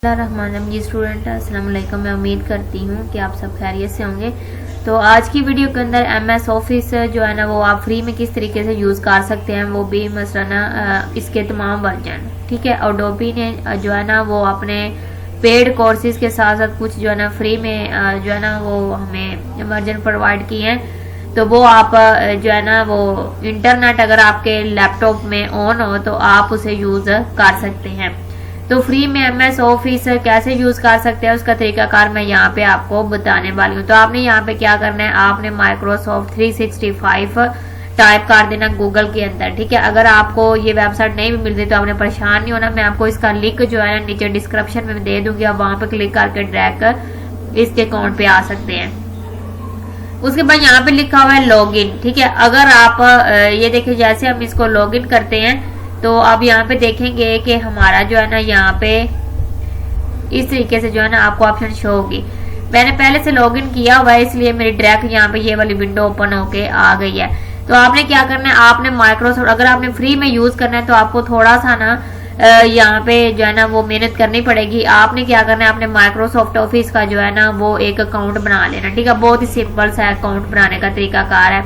रहमान जी student अस्सलाम वालेकुम। मैं उम्मीद करती हूँ कि आप सब खैरियत से होंगे। तो आज की वीडियो के अंदर MS ऑफिस जो है ना वो आप फ्री में किस तरीके से यूज़ कर सकते हैं, वो भी मसला इसके तमाम वर्जन, ठीक है। एडोबी ने जो है ना वो अपने पेड कोर्सेज के साथ साथ कुछ जो है ना फ्री में जो है ना वो हमें वर्जन प्रोवाइड किए हैं। तो वो आप जो है ना वो इंटरनेट अगर आपके लैपटॉप में ऑन हो तो आप उसे यूज़ कर सकते हैं। तो फ्री में MS ऑफिस कैसे यूज कर सकते हैं उसका तरीकाकार मैं यहाँ पे आपको बताने वाली हूँ। तो आपने यहाँ पे क्या करना है, आपने माइक्रोसॉफ्ट 365 टाइप कर देना गूगल के अंदर, ठीक है। अगर आपको ये वेबसाइट नहीं भी मिलती तो आपने परेशान नहीं होना, मैं आपको इसका लिंक जो है ना नीचे डिस्क्रिप्शन में दे दूंगी, आप वहां पे क्लिक करके डायरेक्ट इसके अकाउंट पे आ सकते हैं। उसके बाद यहाँ पे लिखा हुआ है लॉगिन, ठीक है। अगर आप ये देखिए जैसे हम इसको लॉगिन करते हैं तो अब यहाँ पे देखेंगे कि हमारा जो है ना यहाँ पे इस तरीके से जो है ना आपको ऑप्शन शो होगी। मैंने पहले से लॉगिन किया हुआ है इसलिए मेरी डायरेक्ट यहाँ पे ये वाली विंडो ओपन होके आ गई है। तो आपने क्या करना है, आपने माइक्रोसॉफ्ट अगर आपने फ्री में यूज करना है तो आपको थोड़ा सा ना यहाँ पे जो है ना वो मेहनत करनी पड़ेगी। आपने क्या करना है, आपने माइक्रोसॉफ्ट ऑफिस का जो है ना वो एक अकाउंट बना लेना, ठीक है। बहुत ही सिंपल सा अकाउंट बनाने का तरीकाकार है।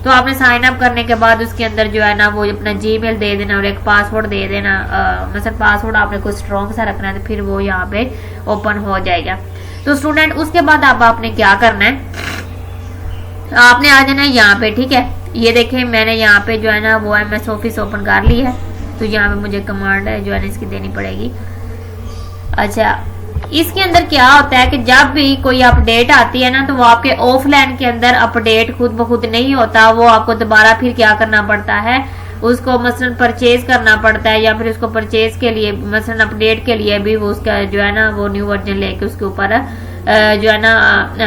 तो आपने साइन अप करने के बाद उसके अंदर जो है ना वो अपना जीमेल दे देना और एक पासवर्ड दे देना। मतलब पासवर्ड आपने कुछ स्ट्रॉन्ग सा रखना है तो फिर वो यहाँ पे ओपन हो जाएगा। तो स्टूडेंट उसके बाद आपने क्या करना है, आपने आ जाना है यहाँ पे, ठीक है। ये देखें मैंने यहाँ पे जो है ना वो MS ऑफिस ओपन कर ली है। तो यहाँ पे मुझे कमांड है जो है ना इसकी देनी पड़ेगी। अच्छा, इसके अंदर क्या होता है कि जब भी कोई अपडेट आती है ना तो वो आपके ऑफलाइन के अंदर अपडेट खुद ब खुद नहीं होता, वो आपको दोबारा फिर क्या करना पड़ता है, उसको मसलन परचेज करना पड़ता है या फिर उसको परचेज के लिए मसलन अपडेट के लिए भी वो उसका जो है ना वो न्यू वर्जन लेके उसके ऊपर जो है ना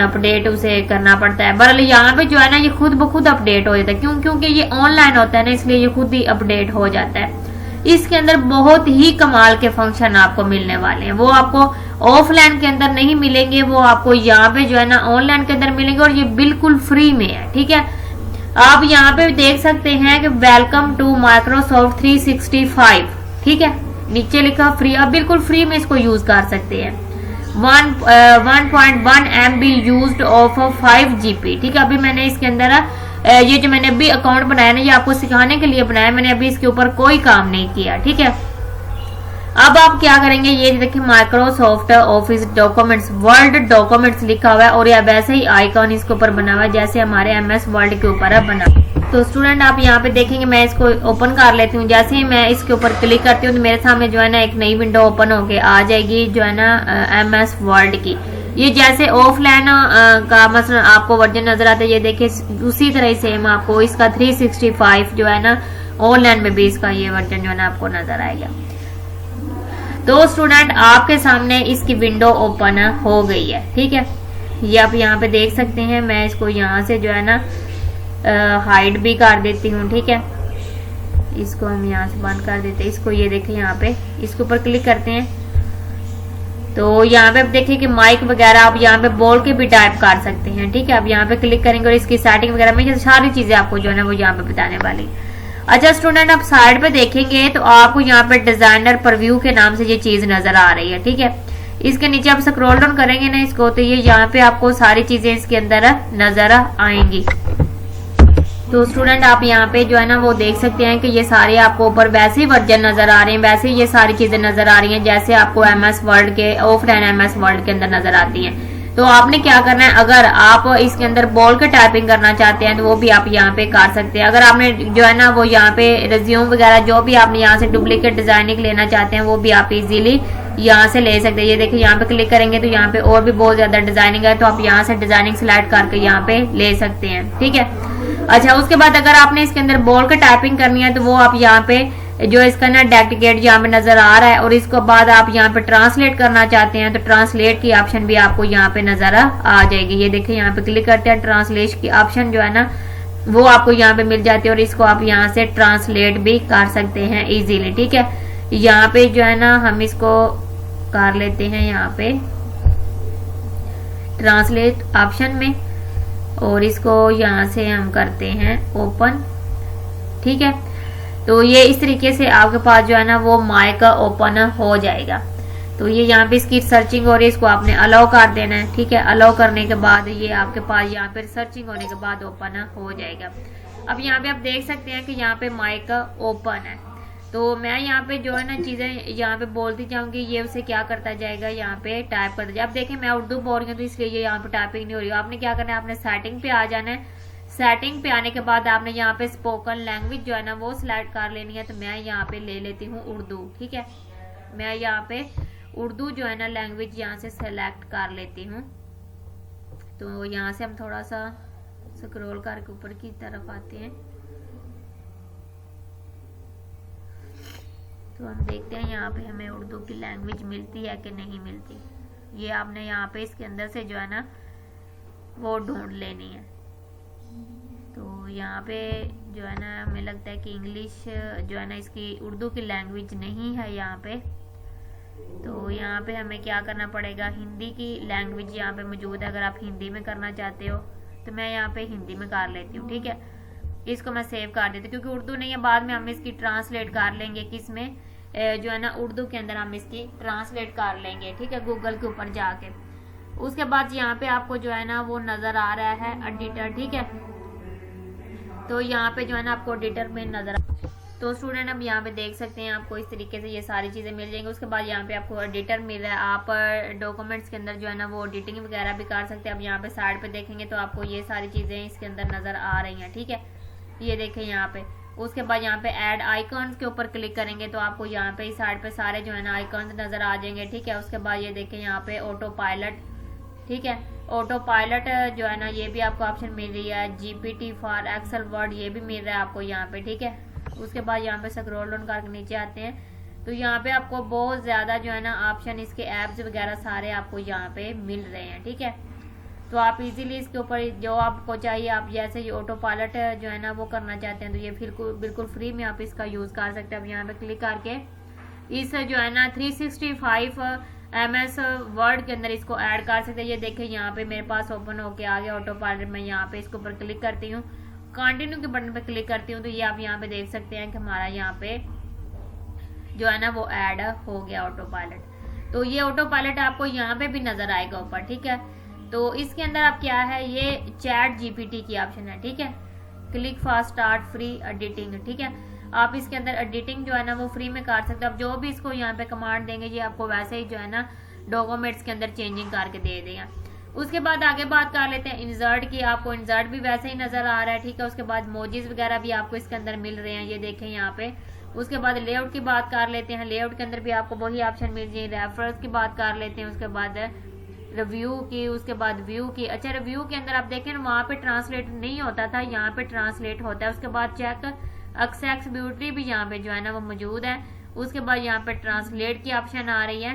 अपडेट उसे करना पड़ता है। बहरहाल यहाँ पे जो है ना ये खुद ब खुद अपडेट हो जाता है, क्योंकि ये ऑनलाइन होता है ना इसलिए ये खुद ही अपडेट हो जाता है। इसके अंदर बहुत ही कमाल के फंक्शन आपको मिलने वाले हैं, वो आपको ऑफलाइन के अंदर नहीं मिलेंगे, वो आपको यहाँ पे जो है ना ऑनलाइन के अंदर मिलेंगे और ये बिल्कुल फ्री में है, ठीक है। आप यहाँ पे देख सकते हैं कि वेलकम टू माइक्रोसॉफ्ट 365, ठीक है, नीचे लिखा फ्री। आप बिल्कुल फ्री में इसको यूज कर सकते हैं। 1.1 MB यूज्ड ऑफ 5 GB, ठीक है। अभी मैंने इसके अंदर ये जो मैंने अभी अकाउंट बनाया ना ये आपको सिखाने के लिए बनाया, मैंने अभी इसके ऊपर कोई काम नहीं किया, ठीक है। अब आप क्या करेंगे, ये देखिए Microsoft office documents world documents लिखा हुआ है और यह वैसे ही आइकॉन इसके ऊपर बना हुआ है जैसे हमारे MS वर्ल्ड के ऊपर है बना। तो स्टूडेंट आप यहाँ पे देखेंगे, मैं इसको ओपन कर लेती हूँ। जैसे ही मैं इसके ऊपर क्लिक करती हूँ तो मेरे सामने जो है ना एक नई विंडो ओपन होके आ जाएगी जो है ना MS वर्ल्ड की। ये जैसे ऑफलाइन का मतलब आपको वर्जन नजर आता है, ये देखिए उसी तरह सेम आपको इसका 365 जो है ना ऑनलाइन में भी इसका ये वर्जन जो है ना आपको नजर आएगा। तो स्टूडेंट आपके सामने इसकी विंडो ओपन हो गई है, ठीक है। ये आप यहाँ पे देख सकते हैं। मैं इसको यहाँ से जो है ना हाइड भी कर देती हूँ, ठीक है। इसको हम यहाँ से बंद कर देते हैं इसको। ये देखिए यहाँ पे इसके ऊपर क्लिक करते हैं तो यहाँ पे आप देखिए कि माइक वगैरह आप यहाँ पे बोल के भी टाइप कर सकते हैं, ठीक है। आप यहाँ पे क्लिक करेंगे और इसकी सेटिंग वगैरह में ये सारी चीजें आपको जो है ना वो यहाँ पे बताने वाली। अच्छा स्टूडेंट आप साइड पे देखेंगे तो आपको यहाँ पे डिजाइनर प्रीव्यू के नाम से ये चीज नजर आ रही है, ठीक है। इसके नीचे आप स्क्रॉल डाउन करेंगे ना इसको तो ये यहाँ पे आपको सारी चीजें इसके अंदर नजर आएंगी। तो स्टूडेंट आप यहाँ पे जो है ना वो देख सकते हैं कि ये सारे आपको ऊपर वैसे ही वर्जन नजर आ रहे हैं, वैसे ही ये सारी चीजें नजर आ रही हैं जैसे आपको MS वर्ल्ड के ऑफलाइन MS वर्ल्ड के अंदर नजर आती हैं। तो आपने क्या करना है, अगर आप इसके अंदर बोल के टाइपिंग करना चाहते हैं तो वो भी आप यहाँ पे कर सकते हैं। अगर आपने जो है ना वो यहाँ पे रिज्यूम वगैरह जो भी आपने यहाँ से डुप्लीकेट डिजाइनिंग लेना चाहते हैं वो भी आप इजीली यहाँ से ले सकते हैं। ये देखिए यहाँ पे क्लिक करेंगे तो यहाँ पे और भी बहुत ज्यादा डिजाइनिंग है, तो आप यहाँ से डिजाइनिंग सिलेक्ट करके यहाँ पे ले सकते हैं, ठीक है। अच्छा उसके बाद अगर आपने इसके अंदर बोल के टाइपिंग करनी है तो वो आप यहाँ पे जो इसका ना डेप्लिकेट यहाँ पे नजर आ रहा है और इसके बाद आप यहाँ पे ट्रांसलेट करना चाहते हैं तो ट्रांसलेट की ऑप्शन भी आपको यहाँ पे नजर आ जाएगी। ये देखिए यहाँ पे क्लिक करते हैं, ट्रांसलेट की ऑप्शन जो है ना वो आपको यहाँ पे मिल जाती है और इसको आप यहाँ से ट्रांसलेट भी कर सकते हैं इजीली, ठीक है। यहाँ पे जो है ना हम इसको कर लेते हैं यहाँ पे ट्रांसलेट ऑप्शन में और इसको यहाँ से हम करते हैं ओपन, ठीक है। तो ये इस तरीके से आपके पास जो है ना वो माइक ओपन हो जाएगा। तो ये यहाँ पे इसकी सर्चिंग हो रही है, इसको आपने अलाउ कर देना है। ठीक है, अलाउ करने के बाद ये आपके पास यहाँ पे सर्चिंग होने के बाद ओपन हो जाएगा। अब यहाँ पे आप देख सकते हैं कि यहाँ पे माइक ओपन है। तो मैं यहाँ पे जो है ना चीजें यहाँ पे बोलती जाऊंगी, ये उसे क्या करता जाएगा, यहाँ पे टाइप करता जाए। अब देखें मैं उर्दू बोल रही हूँ तो इसलिए ये यहाँ पे टाइपिंग नहीं हो रही है। आपने क्या करना है, आपने सेटिंग पे आ जाना है। सेटिंग पे आने के बाद आपने यहाँ पे स्पोकन लैंग्वेज जो है ना वो सिलेक्ट कर लेनी है। तो मैं यहाँ पे ले लेती हूँ उर्दू। ठीक है, मैं यहाँ पे उर्दू जो है ना लैंग्वेज यहाँ से सेलेक्ट कर लेती हूँ। तो यहाँ से हम थोड़ा सा स्क्रॉल करके ऊपर की तरफ आते हैं। तो हम देखते हैं यहाँ पे हमें उर्दू की लैंग्वेज मिलती है कि नहीं मिलती। ये आपने यहाँ पे इसके अंदर से जो है ना वो ढूंढ लेनी है। तो यहाँ पे जो है ना हमें लगता है कि इंग्लिश जो है ना इसकी उर्दू की लैंग्वेज नहीं है यहाँ पे। तो यहाँ पे हमें क्या करना पड़ेगा, हिंदी की लैंग्वेज यहाँ पे मौजूद है। अगर आप हिंदी में करना चाहते हो तो मैं यहाँ पे हिंदी में कर लेती हूँ। ठीक है, इसको मैं सेव कर देती हूँ क्योंकि उर्दू नहीं है, बाद में हम इसकी ट्रांसलेट कर लेंगे। किसमें जो है ना उर्दू के अंदर हम इसकी ट्रांसलेट कर लेंगे। ठीक है, गूगल के ऊपर जाके। उसके बाद यहाँ पे आपको जो है ना वो नजर आ रहा है एडिटर। ठीक है, तो यहाँ पे जो है ना आपको एडिटर में नजर तो स्टूडेंट अब यहाँ पे देख सकते हैं आपको इस तरीके से ये सारी चीजें मिल जाएंगी। उसके बाद यहाँ पे आपको एडिटर मिल रहा है। आप डॉक्यूमेंट्स के अंदर जो है ना वो एडिटिंग वगैरह भी कर सकते हैं। अब यहाँ पे साइड पे देखेंगे तो आपको ये सारी चीजें इसके अंदर नजर आ रही हैं। ठीक है, ये देखें यहाँ पे। उसके बाद यहाँ पे ऐड आइकॉन्स के ऊपर क्लिक करेंगे तो आपको यहाँ पे इस साइड पे सारे जो है ना आइकॉन्स नजर आ जाएंगे। ठीक है, उसके बाद ये देखें यहाँ पे ऑटो पायलट। ठीक है, ऑटो पायलट जो है ना ये भी आपको ऑप्शन मिल रही है। GPT फॉर एक्सेल वर्ड ये भी मिल रहा है आपको यहाँ पे। ठीक है, उसके बाद यहाँ पे स्क्रॉल डाउन करके नीचे आते हैं तो यहाँ पे आपको बहुत ज्यादा जो है ना ऑप्शन इसके एप्स वगैरह सारे आपको यहाँ पे मिल रहे हैं। ठीक है, तो आप इजीली इसके ऊपर जो आपको चाहिए, आप जैसे ये ऑटो पायलट जो है ना वो करना चाहते हैं तो ये बिल्कुल फ्री में आप इसका यूज कर सकते हैं। अब यहाँ पे क्लिक करके इस जो है ना 365 MS वर्ड के अंदर इसको ऐड कर सकते हैं। ये देखें यहाँ पे मेरे पास ओपन होके आ गया ऑटो पायलट। मैं यहाँ पे इसके ऊपर क्लिक करती हूँ, कंटिन्यू के बटन पे क्लिक करती हूँ तो ये आप यहाँ पे देख सकते हैं कि हमारा यहाँ पे जो है ना वो ऐड हो गया ऑटो पायलट। तो ये ऑटो पायलट आपको यहाँ पे भी नजर आएगा ऊपर। ठीक है, तो इसके अंदर आप क्या है, ये चैट GPT की ऑप्शन है। ठीक है, click for start free editing. ठीक है, आप इसके अंदर एडिटिंग जो है ना वो फ्री में कर सकते हो। आप जो भी इसको यहाँ पे कमांड देंगे ये आपको वैसे ही जो है ना डॉक्यूमेंट्स के अंदर चेंजिंग करके दे देगा। उसके बाद आगे बात कर लेते हैं इंसर्ट की। आपको इंसर्ट भी वैसे ही नजर आ रहा है। ठीक है, उसके बाद मोजीज वगैरह भी आपको इसके अंदर मिल रहे हैं, ये देखें यहाँ पे। उसके बाद लेआउट की बात कर लेते हैं। लेआउट के अंदर भी आपको वही ऑप्शन मिल जाए। रेफरेंस की बात कर लेते हैं, उसके बाद रिव्यू की, उसके बाद व्यू की। अच्छा, रिव्यू के अंदर आप देखें वहां पे ट्रांसलेट नहीं होता था, यहाँ पे ट्रांसलेट होता है। उसके बाद चेक एक्सेसिबिलिटी भी यहाँ पे जो है ना वो मौजूद है। उसके बाद यहाँ पे ट्रांसलेट की ऑप्शन आ रही है।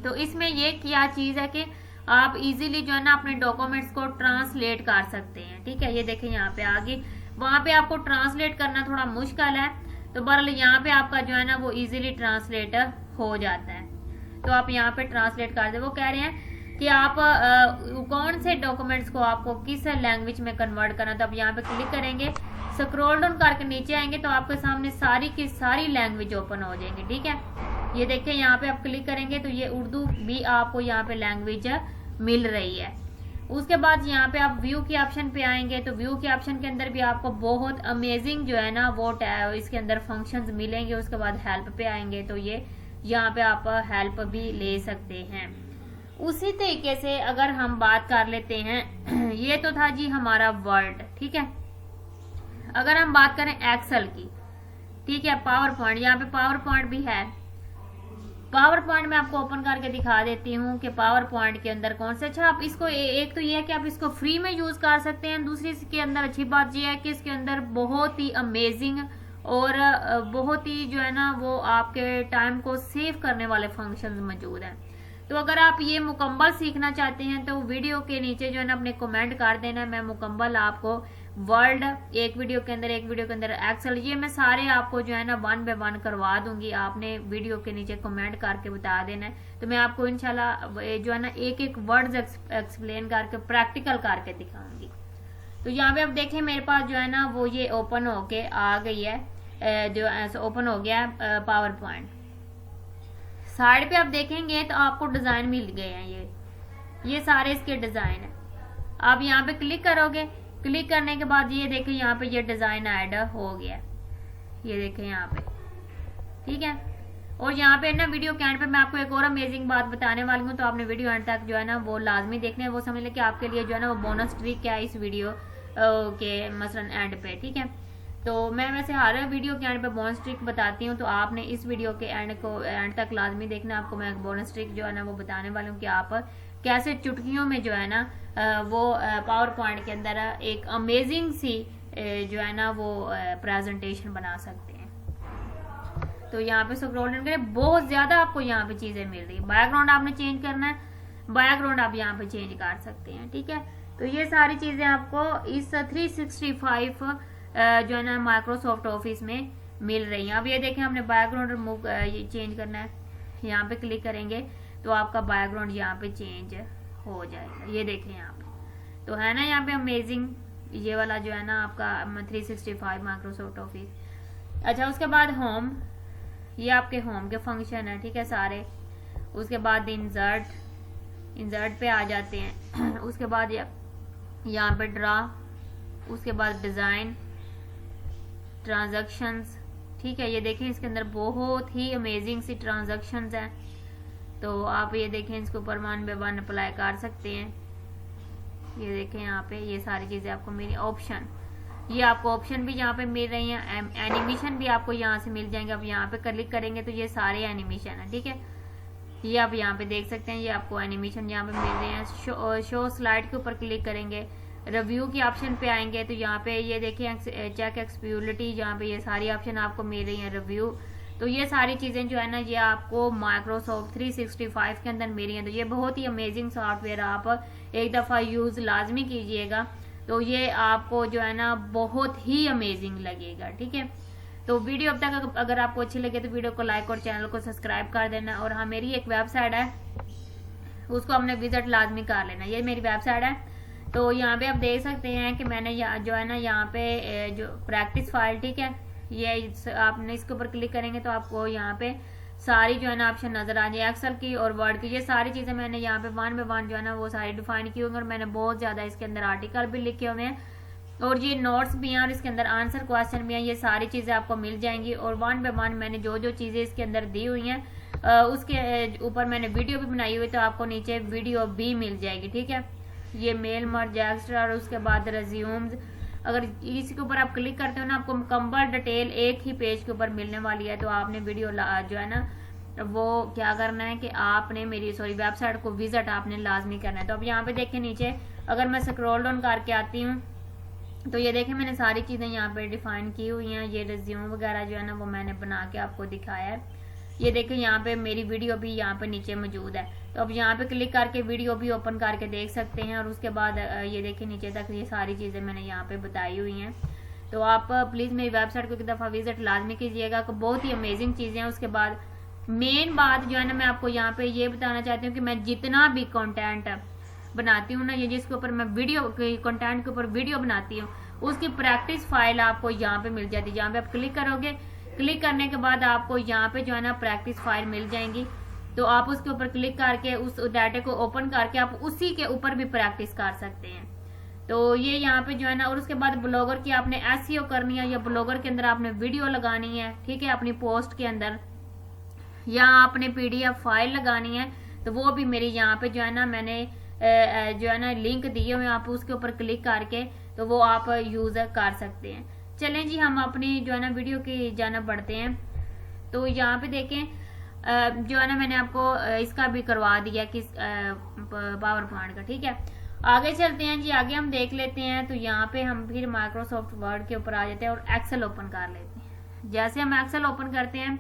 तो इसमें ये क्या चीज है कि आप इजीली जो है ना अपने डॉक्यूमेंट्स को ट्रांसलेट कर सकते हैं। ठीक है, ये देखें यहाँ पे आगे, वहां पे आपको ट्रांसलेट करना थोड़ा मुश्किल है तो बहरहाल यहाँ पे आपका जो है ना वो इजीली ट्रांसलेट हो जाता है। तो आप यहाँ पे ट्रांसलेट कर दे। वो कह रहे हैं कि आप कौन से डॉक्यूमेंट्स को आपको किस लैंग्वेज में कन्वर्ट करना। तो आप यहाँ पे क्लिक करेंगे, स्क्रॉल डाउन करके नीचे आएंगे तो आपके सामने सारी की सारी लैंग्वेज ओपन हो जाएंगी। ठीक है, ये देखिए यहाँ पे आप क्लिक करेंगे तो ये उर्दू भी आपको यहाँ पे लैंग्वेज मिल रही है। उसके बाद यहाँ पे आप व्यू के ऑप्शन पे आएंगे तो व्यू के ऑप्शन के अंदर भी आपको बहुत अमेजिंग जो है ना वो इसके अंदर फंक्शंस मिलेंगे। उसके बाद हेल्प पे आएंगे तो ये यहाँ पे आप हेल्प भी ले सकते हैं। उसी तरीके से अगर हम बात कर लेते हैं ये तो था जी हमारा वर्ड। ठीक है, अगर हम बात करें एक्सेल की, ठीक है, पावर पॉइंट, यहाँ पे पावर पॉइंट भी है। पावर पॉइंट में आपको ओपन करके दिखा देती हूँ कि पावर पॉइंट के अंदर कौन से। अच्छा, आप इसको एक तो ये है कि आप इसको फ्री में यूज कर सकते हैं। दूसरी इसके अंदर अच्छी बात ये है कि इसके अंदर बहुत ही अमेजिंग और बहुत ही जो है ना वो आपके टाइम को सेव करने वाले फंक्शंस मौजूद हैं। तो अगर आप ये मुकम्मल सीखना चाहते हैं तो वीडियो के नीचे जो है ना अपने कमेंट कर देना, मैं मुकम्मल आपको वर्ल्ड एक वीडियो के अंदर एक्सेल ये मैं सारे आपको जो है ना 1 बाय 1 करवा दूंगी। आपने वीडियो के नीचे कमेंट करके बता देना है तो मैं आपको इंशाल्लाह जो है ना एक वर्ड्स एक्सप्लेन करके प्रैक्टिकल करके दिखाऊंगी। तो यहाँ पे आप देखें मेरे पास जो है ना वो ये ओपन होके आ गई है, जो ओपन हो गया है पावर पॉइंट। साइड पे आप देखेंगे तो आपको डिजाइन मिल गए हैं, ये सारे इसके डिजाइन है। आप यहाँ पे क्लिक करोगे, क्लिक करने के बाद ये देखें यहाँ पे ये डिजाइन ऐड हो गया, ये देखें यहाँ पे, ठीक है। और यहाँ पे ना वीडियो के एंड पे मैं आपको एक और अमेजिंग बात बताने वाली हूँ, तो आपने वीडियो एंड तक जो है ना वो लाजमी देखना है, वो समझ लें कि आपके लिए जो है ना वो बोनस ट्रिक क्या है इस वीडियो के मसलन एंड पे, ठीक है। तो मैं वैसे हर वीडियो के एंड पे बोनस ट्रिक बताती हूँ, तो आपने इस वीडियो के एंड तक लाजमी देखना। आपको मैं एक बोनस ट्रिक जो है ना वो बताने वाली हूँ कि आप कैसे चुटकियों में जो है ना वो पावर पॉइंट के अंदर एक अमेजिंग सी जो है ना वो प्रेजेंटेशन बना सकते हैं। तो यहाँ पे स्क्रॉल डाउन करें, बहुत ज्यादा आपको यहाँ पे चीजें मिल रही है। बैकग्राउंड आपने चेंज करना है, बैकग्राउंड आप यहाँ पे चेंज कर सकते हैं, ठीक है। तो ये सारी चीजें आपको इस 365 जो है ना माइक्रोसॉफ्ट ऑफिस में मिल रही हैं। अब ये देखें हमने बैकग्राउंड रिमूव चेंज करना है, यहाँ पे क्लिक करेंगे तो आपका बैकग्राउंड यहाँ पे चेंज हो जाएगा, ये देखें यहाँ पे। तो है ना यहाँ पे अमेजिंग, ये वाला जो है ना आपका 365 माइक्रोसॉफ्ट ऑफिस। अच्छा, उसके बाद होम, ये आपके होम के फंक्शन है, ठीक है सारे। उसके बाद इंसर्ट पे आ जाते हैं। उसके बाद यहाँ पे ड्रा, उसके बाद डिजाइन, ट्रांजैक्शंस, ठीक है। ये देखें इसके अंदर बहुत ही अमेजिंग सी ट्रांजैक्शंस हैं, तो आप ये देखें इसके ऊपर 1 अप्लाई कर सकते हैं। ये देखें यहाँ पे ये सारी चीजें आपको मिली। ऑप्शन, ये आपको ऑप्शन भी यहाँ पे मिल रही हैं, एनिमेशन भी आपको यहाँ से मिल जाएंगे। आप यहाँ पे क्लिक करेंगे तो ये सारे एनिमेशन है, ठीक है। ये आप यहाँ पे देख सकते हैं, ये आपको एनिमेशन यहाँ पे मिल रहे हैं। शो स्लाइड के ऊपर क्लिक करेंगे, रिव्यू की ऑप्शन पे आएंगे तो यहाँ पे ये देखिए चेक एक्सप्यूलिटी, यहाँ पे ये सारी ऑप्शन आपको मिल रही है, रिव्यू। तो ये सारी चीजें जो है ना ये आपको माइक्रोसॉफ्ट 365 के अंदर मिल रही हैं। तो ये बहुत ही अमेजिंग सॉफ्टवेयर, आप एक दफा यूज लाजमी कीजिएगा, तो ये आपको जो है ना बहुत ही अमेजिंग लगेगा, ठीक है। तो वीडियो अब तक अगर आपको अच्छी लगे तो वीडियो को लाइक और चैनल को सब्सक्राइब कर देना। और हाँ, मेरी एक वेबसाइट है, उसको हमने विजिट लाजमी कर लेना। ये मेरी वेबसाइट है, तो यहाँ पे आप देख सकते हैं कि मैंने जो है ना यहाँ पे जो प्रैक्टिस फाइल, ठीक है, ये आपने इसके ऊपर क्लिक करेंगे तो आपको यहाँ पे सारी जो है ना ऑप्शन नजर आ जाए, एक्सेल की और वर्ड की। ये सारी चीजें मैंने यहाँ पे 1 बाय 1 जो है ना वो सारी डिफाइन की होंगी, और मैंने बहुत ज्यादा इसके अंदर आर्टिकल भी लिखे हुए हैं, और ये नोट्स भी हैं, और इसके अंदर आंसर क्वेश्चन भी हैं। ये सारी चीजें आपको मिल जाएंगी, और 1 बाय 1 मैंने जो जो चीजें इसके अंदर दी हुई हैं उसके ऊपर मैंने वीडियो भी बनाई हुई, तो आपको नीचे वीडियो भी मिल जाएगी, ठीक है। ये मेल मर्ज एक्स्ट्रा, और उसके बाद रेज्यूम्स, अगर इसी के ऊपर आप क्लिक करते हो ना आपको मुकम्मल डिटेल एक ही पेज के ऊपर मिलने वाली है। तो आपने वीडियो जो है ना वो क्या करना है कि आपने मेरी वेबसाइट को विजिट आपने लाजमी करना है। तो अब यहाँ पे देखें नीचे, अगर मैं स्क्रॉल डाउन करके आती हूँ तो ये देखें मैंने सारी चीजें यहाँ पे डिफाइन की हुई हैं। ये रिज्यूम वगैरह जो है ना वो मैंने बना के आपको दिखाया है। ये देखें यहाँ पे मेरी वीडियो भी यहाँ पे नीचे मौजूद है, तो अब यहाँ पे क्लिक करके वीडियो भी ओपन करके देख सकते हैं। और उसके बाद ये देखें नीचे तक ये सारी चीजें मैंने यहाँ पे बताई हुई हैं। तो आप प्लीज मेरी वेबसाइट को एक दफा विजिट लाजमी कीजिएगा, बहुत ही अमेजिंग चीजें हैं। उसके बाद मेन बात जो है ना मैं आपको यहाँ पे ये बताना चाहती हूँ कि मैं जितना भी कंटेंट बनाती हूँ ना, ये जिसके ऊपर मैं वीडियो कंटेंट के ऊपर वीडियो बनाती हूँ उसकी प्रैक्टिस फाइल आपको यहाँ पे मिल जाती है। जहाँ पे आप क्लिक करोगे, क्लिक करने के बाद आपको यहाँ पे जो है ना प्रैक्टिस फाइल मिल जाएंगी, तो आप उसके ऊपर क्लिक करके उस डाटा को ओपन करके आप उसी के ऊपर भी प्रैक्टिस कर सकते हैं। तो ये यहाँ पे जो है ना, और उसके बाद ब्लॉगर की आपने एसईओ करनी है, या ब्लॉगर के अंदर आपने वीडियो लगानी है, ठीक है, अपनी पोस्ट के अंदर, या आपने पीडीएफ फाइल लगानी है, तो वो भी मेरी यहाँ पे जो है ना मैंने जो है ना लिंक दिए हुए, आप उसके ऊपर क्लिक करके तो वो आप यूज कर सकते हैं। चलें जी, हम अपनी जो है ना वीडियो की जाना बढ़ते हैं। तो यहाँ पे देखें जो है ना मैंने आपको इसका भी करवा दिया कि पावर पॉइंट का, ठीक है। आगे चलते हैं जी, आगे हम देख लेते हैं। तो यहाँ पे हम फिर माइक्रोसॉफ्ट वर्ड के ऊपर आ जाते हैं और एक्सेल ओपन कर लेते हैं। जैसे हम एक्सेल ओपन करते हैं,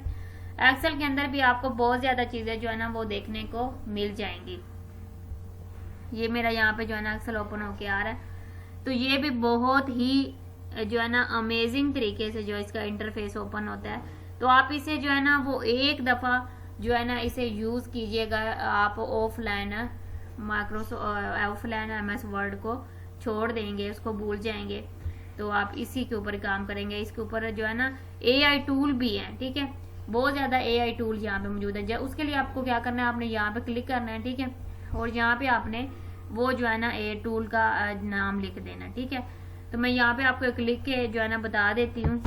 एक्सेल के अंदर भी आपको बहुत ज्यादा चीजें जो है ना वो देखने को मिल जाएंगी। ये मेरा यहाँ पे जो है ना एक्सेल ओपन होके आ रहा है, तो ये भी बहुत ही जो है ना अमेजिंग तरीके से जो इसका इंटरफेस ओपन होता है। तो आप इसे जो है ना वो एक दफा जो है ना इसे यूज कीजिएगा। आप ऑफलाइन ऑफलाइन एमएस वर्ड को छोड़ देंगे, उसको भूल जाएंगे, तो आप इसी के ऊपर काम करेंगे। इसके ऊपर जो है ना एआई टूल भी है, ठीक है, बहुत ज़्यादा AI टूल यहाँ पे मौजूद है। उसके लिए आपको क्या करना है, आपने यहाँ पे क्लिक करना है, ठीक है, और यहाँ पे आपने वो जो है ना AI टूल का नाम लिख देना, ठीक है। तो मैं यहाँ पे आपको क्लिक के जो है ना बता देती हूँ।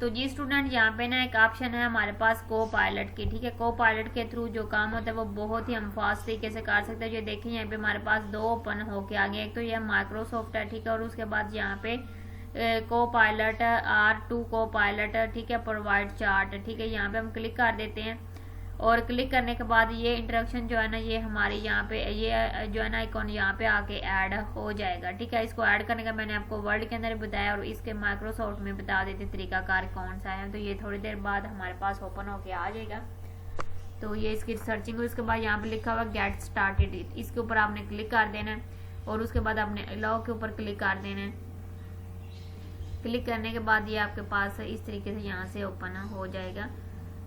तो जी स्टूडेंट, यहाँ पे ना एक ऑप्शन है हमारे पास को पायलट की, ठीक है। को पायलट के थ्रू जो काम होता है वो बहुत ही हम फास्ट तरीके से कर सकते हैं। ये देखिए यहाँ पे हमारे पास 2 ओपन होके आ गए, एक तो ये माइक्रोसॉफ्ट है, ठीक है, और उसके बाद यहाँ पे को पायलट R2 को पायलट, ठीक है, प्रोवाइड चार्ट, ठीक है। यहाँ पे हम क्लिक कर देते हैं और क्लिक करने के बाद ये इंटरेक्शन जो है ना ये हमारी यहाँ पे ये जो है ना आइकॉन यहाँ पे आके ऐड हो जाएगा, ठीक है। इसको ऐड करने का मैंने आपको वर्ड के अंदर बताया और इसके माइक्रोसॉफ्ट में बता देते तरीकाकार कौन सा है। तो ये थोड़ी देर बाद हमारे पास ओपन होके आ जाएगा। तो ये इसकी सर्चिंग, उसके बाद यहाँ पे लिखा हुआ गेट स्टार्टेड, इसके ऊपर आपने क्लिक कर देना है और उसके बाद आपने अलाउ के ऊपर क्लिक कर देना है। क्लिक करने के बाद ये आपके पास इस तरीके से यहाँ से ओपन हो जाएगा।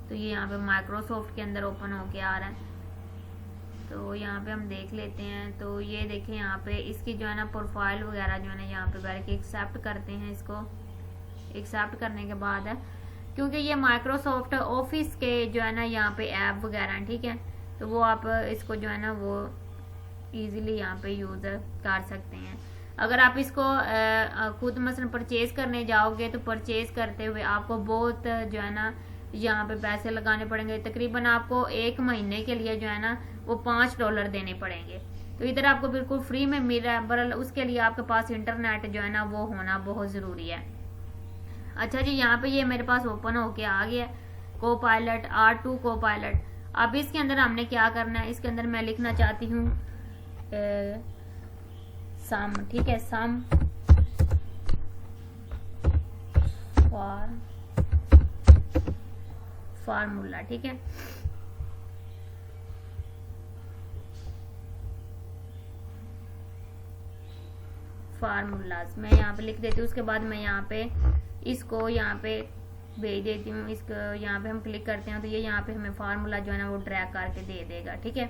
तो ये यहाँ पे माइक्रोसॉफ्ट के अंदर ओपन होके आ रहा है। तो यहाँ पे हम देख लेते हैं। तो ये देखें यहाँ पे इसकी जो है ना प्रोफाइल वगैरह जो है ना यहाँ पे बैठ के एक्सेप्ट करते हैं। इसको एक्सेप्ट करने के बाद है, क्योंकि ये माइक्रोसॉफ्ट ऑफिस के जो है ना यहाँ पे ऐप वगैरह हैं, ठीक है, तो वो आप इसको जो है ना वो ईजिली यहाँ पे यूज कर सकते हैं। अगर आप इसको खुद मसलन परचेज करने जाओगे तो परचेज करते हुए आपको बहुत जो है ना यहाँ पे पैसे लगाने पड़ेंगे। तकरीबन आपको 1 महीने के लिए जो है ना वो $5 देने पड़ेंगे। तो इधर आपको बिल्कुल फ्री में मिल रहा है, पर उसके लिए आपके पास इंटरनेट जो है ना वो होना बहुत ज़रूरी है। अच्छा जी, यहाँ पे ये मेरे पास ओपन होके आ गया को पायलट R2 को पायलट। अब इसके अंदर हमने क्या करना है, इसके अंदर मैं लिखना चाहती हूँ सम, ठीक है, सम फार्मूला, ठीक है। फार्मूलाज मैं यहाँ पे लिख देती हूँ। उसके बाद मैं यहाँ पे इसको यहाँ पे भेज देती हूँ। इसको यहाँ पे हम क्लिक करते हैं तो ये यहाँ पे हमें फार्मूला जो है ना वो ड्रैग करके दे देगा, ठीक है।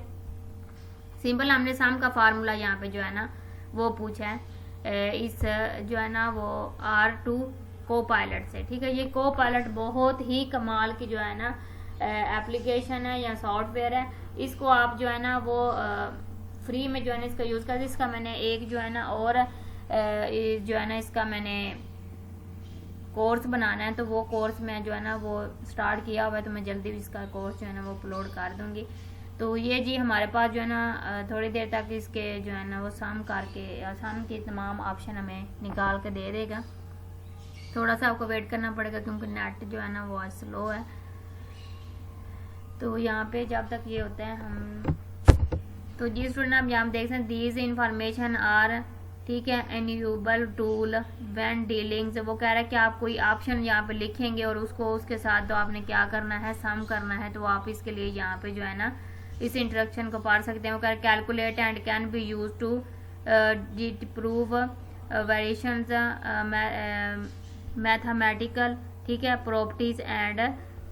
सिंपल हमने सम का फार्मूला यहाँ पे जो है ना वो पूछा है इस जो है ना वो R2 को पायलट से, ठीक है। ये को पायलट बहुत ही कमाल की जो है ना एप्लीकेशन है या सॉफ्टवेयर है। इसको आप जो है ना वो फ्री में जो है ना इसका यूज कर, इसका मैंने एक जो है ना और जो है ना इसका मैंने कोर्स बनाना है, तो वो कोर्स मैं जो है ना वो स्टार्ट किया हुआ है, तो मैं जल्दी इसका कोर्स जो है ना वो अपलोड कर दूंगी। तो ये जी हमारे पास जो है ना थोड़ी देर तक इसके जो है ना वो सम करके सम के तमाम ऑप्शन हमें निकाल के दे देगा। थोड़ा सा आपको वेट करना पड़ेगा क्योंकि नेट जो है ना वो स्लो है। तो यहाँ पे जब तक ये होता है हम तो जी स्टूडेंट आप यहाँ देख सकते हैं दीज इंफॉर्मेशन आर, ठीक है, एन्यूबल टूल व्हेन डीलिंग्स। वो कह रहा है कि आप कोई ऑप्शन यहाँ पे लिखेंगे और उसको उसके साथ तो आपने क्या करना है, सम करना है। तो आप इसके लिए यहाँ पे जो है ना इस इंस्ट्रक्शन को पढ़ सकते हैं। वो कह रहा है calculate and can be use to prove variations mathematical, ठीक है, प्रॉपर्टीज एंड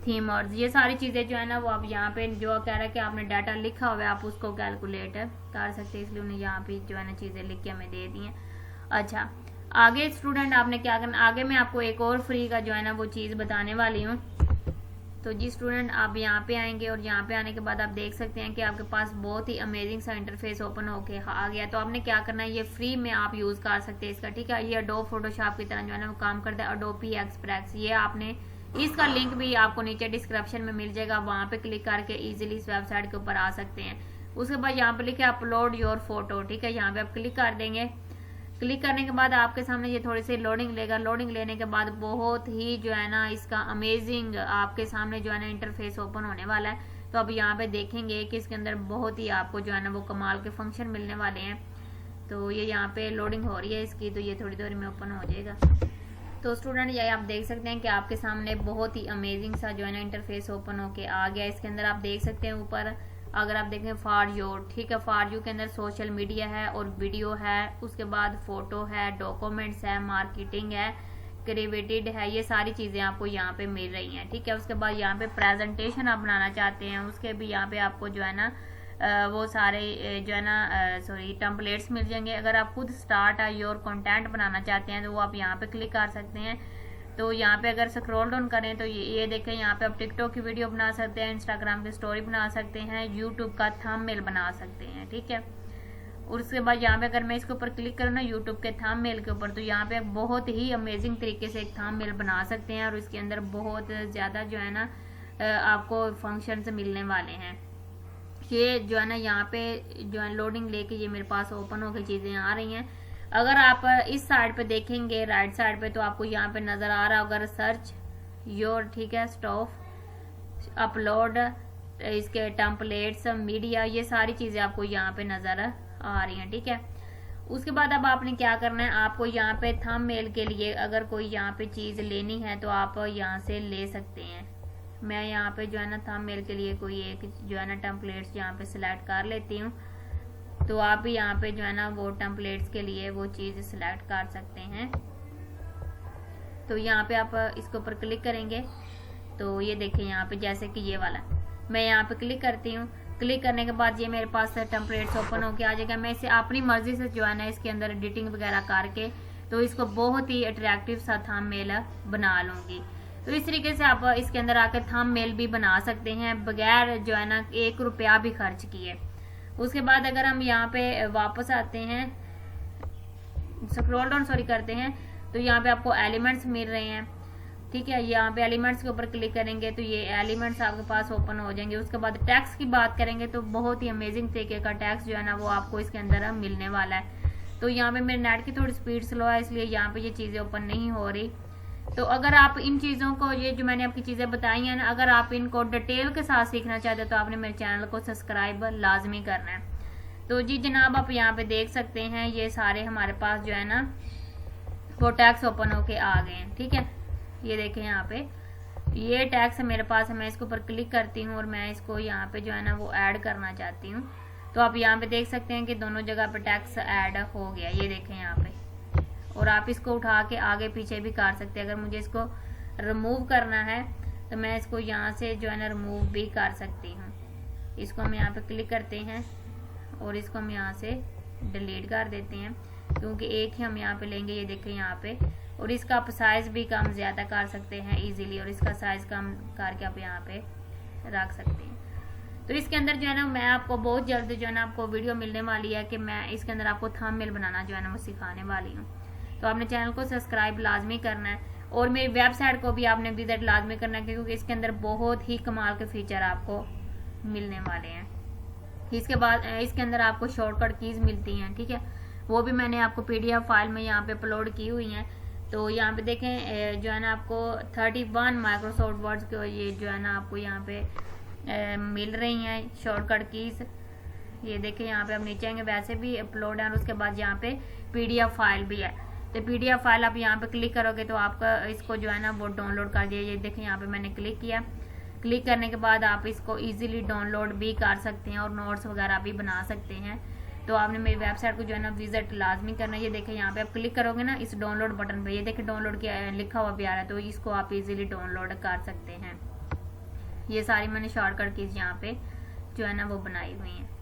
थीमर्स। ये सारी चीजें जो है ना वो आप यहाँ पे जो कह रहा है कि आपने डाटा लिखा हुआ है आप उसको कैलकुलेट कर सकते हैं, इसलिए उन्हें यहाँ पे जो है ना चीजें लिख के हमें दे दी हैं। अच्छा, आगे स्टूडेंट आपने क्या करना, आगे मैं आपको एक और फ्री का जो है ना वो चीज बताने वाली हूँ। तो जी स्टूडेंट आप यहाँ पे आएंगे और यहाँ पे आने के बाद आप देख सकते हैं कि आपके पास बहुत ही अमेजिंग सा इंटरफेस ओपन होके आ गया। तो आपने क्या करना है, ये फ्री में आप यूज कर सकते हैं इसका, ठीक है। ये अडोब फोटोशॉप की तरह जो है ना वो काम करता है, अडोबी एक्सप्रेस। ये आपने इसका लिंक भी आपको नीचे डिस्क्रिप्शन में मिल जाएगा, वहां पे क्लिक करके इजीली इस वेबसाइट के ऊपर आ सकते हैं। उसके बाद यहाँ पे लिखे अपलोड योर फोटो, ठीक है, यहाँ पे आप क्लिक कर देंगे। क्लिक करने के बाद आपके सामने ये थोड़ी सी लोडिंग लेगा। लोडिंग लेने के बाद बहुत ही जो है ना इसका अमेजिंग आपके सामने जो है ना इंटरफेस ओपन होने वाला है। तो अब यहाँ पे देखेंगे कि इसके अंदर बहुत ही आपको जो है ना वो कमाल के फंक्शन मिलने वाले हैं। तो ये यहाँ पे लोडिंग हो रही है इसकी, तो ये थोड़ी देर में ओपन हो जाएगा। तो स्टूडेंट ये आप देख सकते हैं कि आपके सामने बहुत ही अमेजिंग सा जो है ना इंटरफेस ओपन होके आ गया। इसके अंदर आप देख सकते हैं ऊपर अगर आप देखें फॉर यू, ठीक है, फॉर यू के अंदर सोशल मीडिया है और वीडियो है, उसके बाद फोटो है, डॉक्यूमेंट्स है, मार्केटिंग है, क्रिएटेड है, ये सारी चीजें आपको यहाँ पे मिल रही हैं, ठीक है। उसके बाद यहाँ पे प्रेजेंटेशन आप बनाना चाहते हैं उसके भी यहाँ पे आपको जो है ना वो सारे जो है ना सॉरी टेम्पलेट्स मिल जाएंगे। अगर आप खुद स्टार्ट योर कंटेंट बनाना चाहते हैं तो वो आप यहाँ पे क्लिक कर सकते हैं। तो यहाँ पे अगर स्क्रॉल डाउन करें तो ये देखें, यहाँ पे आप टिकटॉक की वीडियो बना सकते हैं, इंस्टाग्राम की स्टोरी बना सकते हैं, यूट्यूब का थंबनेल बना सकते हैं, ठीक है। और उसके बाद यहाँ पे अगर मैं इसके ऊपर क्लिक करूँ ना यूट्यूब के थंबनेल के ऊपर, तो यहाँ पे बहुत ही अमेजिंग तरीके से एक थंबनेल बना सकते हैं और इसके अंदर बहुत ज़्यादा जो है ना आपको फंक्शंस मिलने वाले हैं। ये जो है ना यहाँ पे जो है लोडिंग लेके ये मेरे पास ओपन होकर चीज़ें आ रही हैं। अगर आप इस साइड पे देखेंगे राइट साइड पे, तो आपको यहाँ पे नज़र आ रहा होगा सर्च योर, ठीक है, स्टॉफ, अपलोड, इसके टेम्पलेट्स, मीडिया, ये सारी चीज़ें आपको यहाँ पे नज़र आ रही हैं, ठीक है। उसके बाद अब आपने क्या करना है, आपको यहाँ पे थंबनेल के लिए अगर कोई यहाँ पे चीज़ लेनी है तो आप यहाँ से ले सकते हैं। मैं यहाँ पे जो है ना थंबनेल के लिए कोई एक जो है ना टेम्पलेट्स यहाँ पे सिलेक्ट कर लेती हूँ। तो आप भी यहाँ पे जो है ना वो टेम्पलेट्स के लिए वो चीज़ सिलेक्ट कर सकते हैं। तो यहाँ पे आप इसके ऊपर क्लिक करेंगे तो ये देखिए यहाँ पे जैसे कि ये वाला मैं यहाँ पे क्लिक करती हूँ। क्लिक करने के बाद ये मेरे पास टेम्पलेट्स ओपन होके आ जाएगा। मैं इसे अपनी मर्जी से जो है ना इसके अंदर एडिटिंग वगैरह करके तो इसको बहुत ही अट्रैक्टिव सा थंबनेल बना लूँगी। तो इस तरीके से आप इसके अंदर आकर थंबनेल भी बना सकते हैं बगैर जो है ना 1 रुपया भी खर्च किए। उसके बाद अगर हम यहाँ पे वापस आते हैं, स्क्रॉल डाउन करते हैं, तो यहाँ पे आपको एलिमेंट्स मिल रहे हैं, ठीक है। यहाँ पे एलिमेंट्स के ऊपर क्लिक करेंगे तो ये एलिमेंट्स आपके पास ओपन हो जाएंगे। उसके बाद टैक्स की बात करेंगे तो बहुत ही अमेजिंग तरीके का टैक्स जो है ना वो आपको इसके अंदर मिलने वाला है। तो यहाँ पे मेरे नेट की थोड़ी स्पीड स्लो है इसलिए यहाँ पे ये चीज़ें ओपन नहीं हो रही। तो अगर आप इन चीज़ों को, ये जो मैंने आपकी चीज़ें बताई हैं ना, अगर आप इनको डिटेल के साथ सीखना चाहते हो तो आपने मेरे चैनल को सब्सक्राइब लाजमी करना है। तो जी जनाब आप यहाँ पे देख सकते हैं ये सारे हमारे पास जो है ना वो टैक्स ओपन होके आ गए हैं, ठीक है। ये देखें यहाँ पे ये टैक्स मेरे पास है, मैं इसके ऊपर क्लिक करती हूँ और मैं इसको यहाँ पे जो है ना वो ऐड करना चाहती हूँ। तो आप यहाँ पे देख सकते हैं कि दोनों जगह पे टैक्स ऐड हो गया, ये देखें यहाँ पे। और आप इसको उठा के आगे पीछे भी कर सकते हैं। अगर मुझे इसको रिमूव करना है तो मैं इसको यहाँ से जो है ना रिमूव भी कर सकती हूँ। इसको हम यहाँ पे क्लिक करते हैं और इसको हम यहाँ से डिलीट कर देते हैं क्योंकि एक ही हम यहाँ पे लेंगे, ये देखें यहाँ पे। और इसका आप साइज भी कम ज़्यादा कर सकते हैं इजीली, और इसका साइज कम करके आप यहाँ पे रख सकते हैं। तो इसके अंदर जो है ना मैं आपको बहुत जल्द जो है ना आपको वीडियो मिलने वाली है कि मैं इसके अंदर आपको थंबनेल बनाना जो है ना वो सिखाने वाली हूँ। तो आपने चैनल को सब्सक्राइब लाजमी करना है और मेरी वेबसाइट को भी आपने विजिट लाजमी करना है क्योंकि इसके अंदर बहुत ही कमाल के फीचर आपको मिलने वाले हैं। इसके बाद इसके अंदर आपको शॉर्टकट कीज़ मिलती हैं, ठीक है, वो भी मैंने आपको PDF फाइल में यहाँ पे अपलोड की हुई हैं। तो यहाँ पे देखें जो है ना आपको 31 माइक्रोसॉफ्ट वर्ड्स के ये जो है ना आपको यहाँ पे मिल रही हैं शॉर्टकट कीज़। ये देखें यहाँ पे आप नीचे आएंगे वैसे भी अपलोड है और उसके बाद यहाँ पे PDF फाइल भी है। तो PDF फाइल आप यहाँ पे क्लिक करोगे तो आपका इसको जो है ना वो डाउनलोड कर दिया। ये देखें यहाँ पे मैंने क्लिक किया। क्लिक करने के बाद आप इसको इजीली डाउनलोड भी कर सकते हैं और नोट्स वगैरह भी बना सकते हैं। तो आपने मेरी वेबसाइट को जो है ना विजिट लाजमी करना है। ये देखें यहाँ पे आप क्लिक करोगे ना इस डाउनलोड बटन पे, ये देखें डाउनलोड किया लिखा हुआ भी आ रहा है, तो इसको आप इजीली डाउनलोड कर सकते हैं। ये सारी मैंने शॉर्टकट कीज यहाँ पे जो है ना वो बनाई हुई हैं।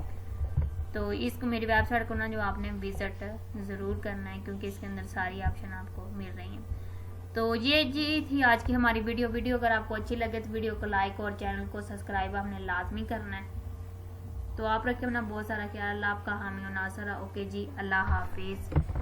तो इसको मेरी वेबसाइट को ना जो आपने विजिट ज़रूर करना है क्योंकि इसके अंदर सारी ऑप्शन आपको मिल रही हैं। तो ये जी थी आज की हमारी वीडियो अगर आपको अच्छी लगे तो वीडियो को लाइक और चैनल को सब्सक्राइब आपने लाजमी करना है। तो आप रखें अपना बहुत सारा ख्याल। अल्लाह आपका हामी और नासरा। ओके जी, अल्लाह हाफिज़।